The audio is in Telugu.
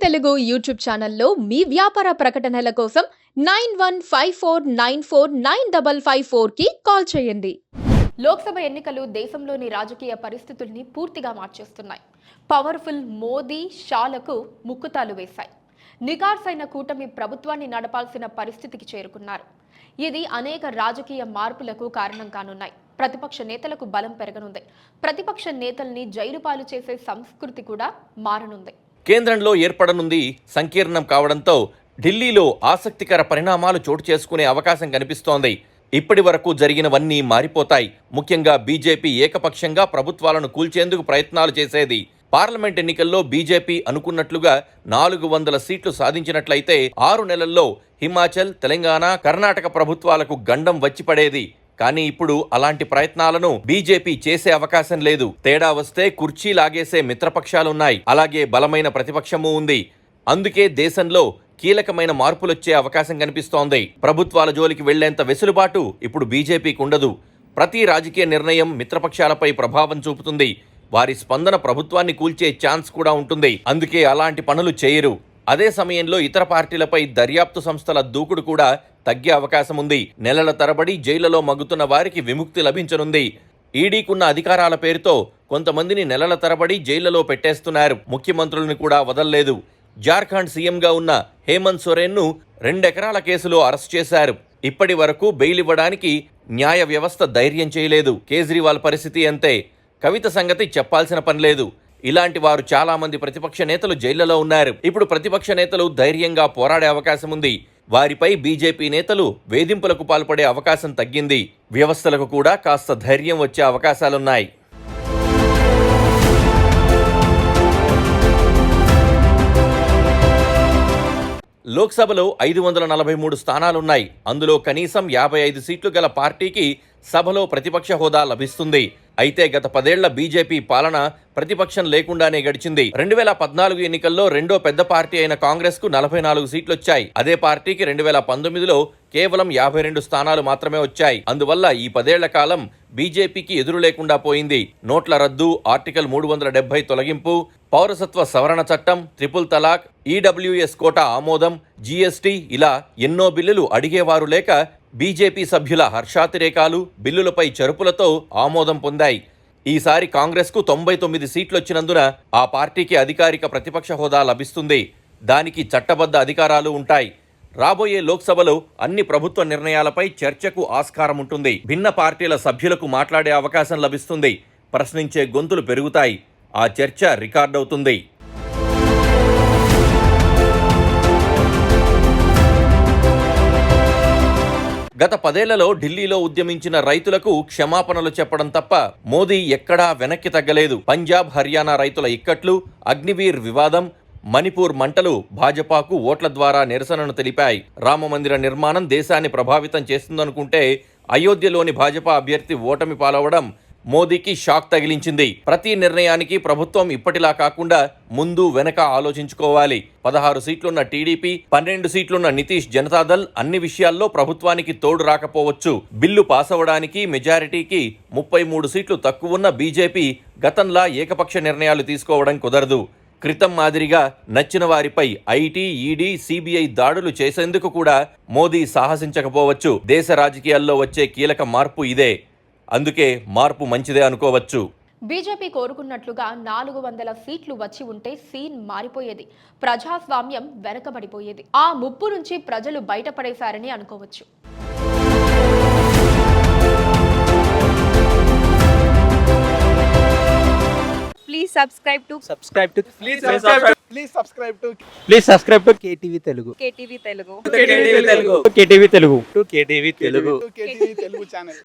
తెలుగు యూట్యూబ్ ఛానల్లో మీ వ్యాపార ప్రకటనల కోసం 9154949554కి కాల్ చేయండి. లోక్సభ ఎన్నికలు దేశంలోని రాజకీయ పరిస్థితుల్ని పూర్తిగా మార్చేస్తున్నాయి. పవర్ఫుల్ మోదీ షాలకు ముక్కుతాలు వేశాయి. నికార్సైన కూటమి ప్రభుత్వాన్ని నడపాల్సిన పరిస్థితికి చేరుకున్నారు. ఇది అనేక రాజకీయ మార్పులకు కారణం కానున్నాయి. ప్రతిపక్ష నేతలకు బలం పెరగనుంది. ప్రతిపక్ష నేతల్ని జైలు పాలు చేసే సంస్కృతి కూడా మారనుంది. కేంద్రంలో ఏర్పడనుంది సంకీర్ణం కావడంతో ఢిల్లీలో ఆసక్తికర పరిణామాలు చోటు చేసుకునే అవకాశం కనిపిస్తోంది. ఇప్పటి వరకు జరిగినవన్నీ మారిపోతాయి. ముఖ్యంగా బీజేపీ ఏకపక్షంగా ప్రభుత్వాలను కూల్చేందుకు ప్రయత్నాలు చేసేది. పార్లమెంట్ ఎన్నికల్లో బీజేపీ అనుకున్నట్లుగా 400 సీట్లు సాధించినట్లయితే 6 నెలల్లో హిమాచల్, తెలంగాణ, కర్ణాటక ప్రభుత్వాలకు గండం వచ్చిపడేది. కానీ ఇప్పుడు అలాంటి ప్రయత్నాలను బీజేపీ చేసే అవకాశం లేదు. తేడా వస్తే కుర్చీ లాగేసే మిత్రపక్షాలున్నాయి. అలాగే బలమైన ప్రతిపక్షమూ ఉంది. అందుకే దేశంలో కీలకమైన మార్పులొచ్చే అవకాశం కనిపిస్తోంది. ప్రభుత్వాల జోలికి వెళ్లేంత వెసులుబాటు ఇప్పుడు బీజేపీకి ఉండదు. ప్రతి రాజకీయ నిర్ణయం మిత్రపక్షాలపై ప్రభావం చూపుతుంది. వారి స్పందన ప్రభుత్వాన్ని కూల్చే ఛాన్స్ కూడా ఉంటుంది. అందుకే అలాంటి పనులు చేయరు. అదే సమయంలో ఇతర పార్టీలపై దర్యాప్తు సంస్థల దూకుడు కూడా తగ్గే అవకాశం ఉంది. నెలల తరబడి జైళ్లలో మగ్గుతున్న వారికి విముక్తి లభించనుంది. ఈడీకున్న అధికారాల పేరుతో కొంతమందిని నెలల తరబడి జైళ్లలో పెట్టేస్తున్నారు. ముఖ్యమంత్రులను కూడా వదల్లేదు. జార్ఖండ్ సీఎంగా ఉన్న హేమంత్ సోరెన్ను 2 ఎకరాల కేసులో అరెస్ట్ చేశారు. ఇప్పటి వరకు బెయిల్ ఇవ్వడానికి న్యాయ వ్యవస్థ ధైర్యం చేయలేదు. కేజ్రీవాల్ పరిస్థితి అంతే. కవిత సంగతి చెప్పాల్సిన పనిలేదు. ఇలాంటి వారు చాలా మంది ప్రతిపక్ష నేతలు జైళ్లలో ఉన్నారు. ఇప్పుడు ప్రతిపక్ష నేతలు ధైర్యంగా పోరాడే అవకాశం ఉంది. వారిపై బీజేపీ నేతలు వేధింపులకు పాల్పడే అవకాశం తగ్గింది. వ్యవస్థలకు కూడా కాస్త ధైర్యం వచ్చే అవకాశాలున్నాయి. లోక్సభలో 543 స్థానాలున్నాయి. అందులో కనీసం 55 సీట్లు గల పార్టీకి సభలో ప్రతిపక్ష హోదా లభిస్తుంది. అయితే గత 10 ఏళ్ల బీజేపీ పాలన ప్రతిపక్షం లేకుండానే గడిచింది. 2014 ఎన్నికల్లో రెండో పెద్ద పార్టీ అయిన కాంగ్రెస్ కు 44 సీట్లొచ్చాయి. అదే పార్టీకి 2019లో కేవలం 52 స్థానాలు మాత్రమే వచ్చాయి. అందువల్ల ఈ 10 ఏళ్ల కాలం బీజేపీకి ఎదురు లేకుండా పోయింది. నోట్ల రద్దు, ఆర్టికల్ 370 తొలగింపు, పౌరసత్వ సవరణ చట్టం, ట్రిపుల్ తలాక్, ఈడబ్ల్యూఎస్ కోటా ఆమోదం, జీఎస్టీ ఇలా ఎన్నో బిల్లులు అడిగేవారు లేక బీజేపీ సభ్యుల హర్షాతిరేకాలు, బిల్లులపై చరుపులతో ఆమోదం పొందాయి. ఈసారి కాంగ్రెస్కు 99 సీట్లొచ్చినందున ఆ పార్టీకి అధికారిక ప్రతిపక్ష హోదా లభిస్తుంది. దానికి చట్టబద్ధ అధికారాలు ఉంటాయి. రాబోయే లోక్సభలో అన్ని ప్రభుత్వ నిర్ణయాలపై చర్చకు ఆస్కారం ఉంటుంది. భిన్న పార్టీల సభ్యులకు మాట్లాడే అవకాశం లభిస్తుంది. ప్రశ్నించే గొంతులు పెరుగుతాయి. ఆ చర్చ రికార్డవుతుంది. గత 10 ఏళ్లలో ఢిల్లీలో ఉద్యమించిన రైతులకు క్షమాపణలు చెప్పడం తప్ప మోదీ ఎక్కడా వెనక్కి తగ్గలేదు. పంజాబ్, హర్యానా రైతుల ఇక్కట్లు, అగ్నివీర్ వివాదం, మణిపూర్ మంటలు భాజపాకు ఓట్ల ద్వారా నిరసనను తెలిపాయి. రామమందిర నిర్మాణం దేశాన్ని ప్రభావితం చేస్తుందనుకుంటే అయోధ్యలోని భాజపా అభ్యర్థి ఓటమి పాలవడం మోదీకి షాక్ తగిలించింది. ప్రతి నిర్ణయానికి ప్రభుత్వం ఇప్పటిలా కాకుండా ముందు వెనక ఆలోచించుకోవాలి. 16 సీట్లున్న టీడీపీ, 12 సీట్లున్న నితీష్ జనతాదళ్ అన్ని విషయాల్లో ప్రభుత్వానికి తోడు రాకపోవచ్చు. బిల్లు పాస్ అవ్వడానికి మెజారిటీకి 33 సీట్లు తక్కువున్న బీజేపీ గతంలా ఏకపక్ష నిర్ణయాలు తీసుకోవడం కుదరదు. క్రితం మాదిరిగా నచ్చిన వారిపై ఐటీ, ఈడీ, సిబిఐ దాడులు చేసేందుకు కూడా మోదీ సాహసించకపోవచ్చు. దేశ రాజకీయాల్లో వచ్చే కీలక మార్పు ఇదే. అందుకే మార్పు మంచిదే అనుకోవచ్చు. బీజేపీ కోరుకున్నట్లుగా 400 సీట్లు వచ్చి ఉంటే సీన్ మారిపోయేది. ప్రజాస్వామ్యం వెనకబడిపోయేది. ఆ ముప్పు నుంచి ప్రజలు బయటపడేశారని అనుకోవచ్చు. Please subscribe to KTV Telugu. KTV Telugu. KTV Telugu channel.